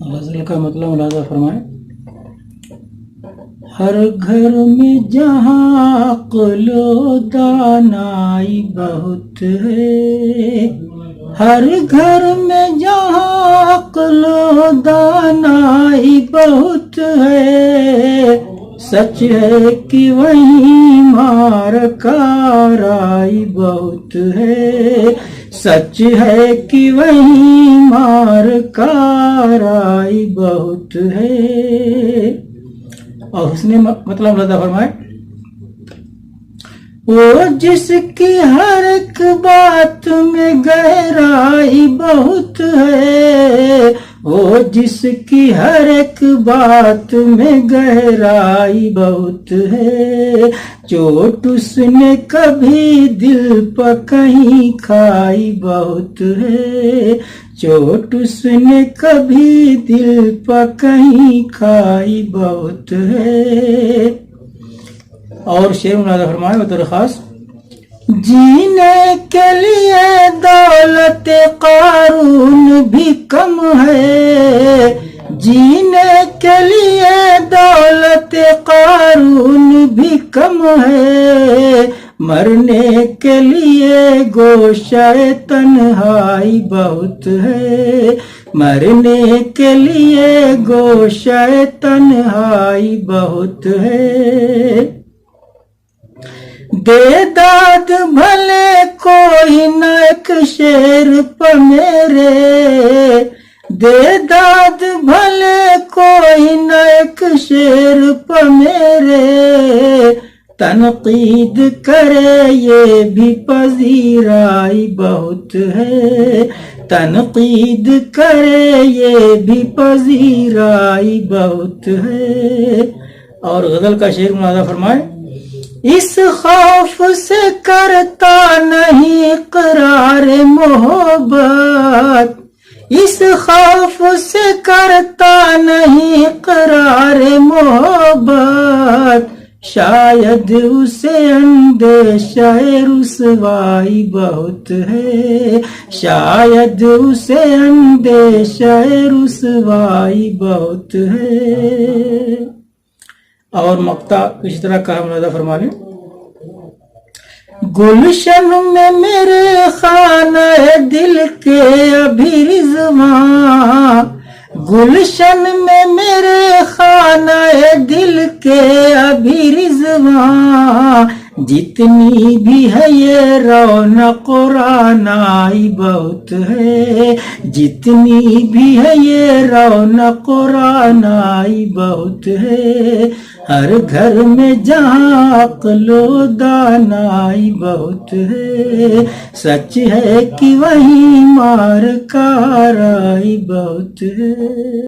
غزل کا مطلب ملاحظہ فرمائیں. ہر گھر میں جہاں عقل و دانائی بہت ہے، ہر گھر میں جہاں عقل و دانائی بہت ہے، سچ ہے کہ وہیں مار کارائی بہت ہے، سچ ہے کہ وہیں مار کارائی بہت ہے. اور حسن مطلب ملاحظہ فرمائے. وہ جس کی ہر ایک بات میں گہرائی بہت ہے، وہ جس کی ہر ایک بات میں گہرائی بہت ہے، چوٹ اس نے کبھی دل پر کہیں کھائی بہت ہے، چوٹ اس نے کبھی دل پر کہیں کھائی بہت ہے. اور شعر ملاحظہ فرمائے بطور خاص. جینے کے لیے دولت قارون بھی کم ہے، جینے کے لیے دولت قارون بھی کم ہے، مرنے کے لیے گوشہ تنہائی بہت ہے، مرنے کے لیے گوشہ تنہائی بہت ہے. دے داد بھلے کوئی نہ ایک شعر پہ میرے، دے داد بھلے کوئی نہ ایک شعر پہ میرے، تنقید کرے یہ بھی پذیرائی بہت ہے، تنقید کرے یہ بھی پذیرائی بہت ہے. اور غزل کا شعر ملاحظہ فرمائے. اس خوف سے کرتا نہیں اقرار محبت، اس خوف سے کرتا نہیں اقرار محبت، شاید اسے اندیشہ رسوائی بہت ہے، شاید اسے اندیشہ رسوائی بہت ہے. اور مقطع کسی طرح کا ملاحظہ فرما لیں. گلشن میں میرے خانہ دل کے ابھی رضواں، گلشن میں میرے خانہ دل کے ابھی رضواں، جتنی بھی ہے یہ رونق رعنائی بہت ہے، جتنی بھی ہے یہ رونق رعنائی بہت ہے، ہر گھر میں جہاں عقل و دانائی بہت ہے، سچ ہے کہ وہیں مار کارائی بہت ہے.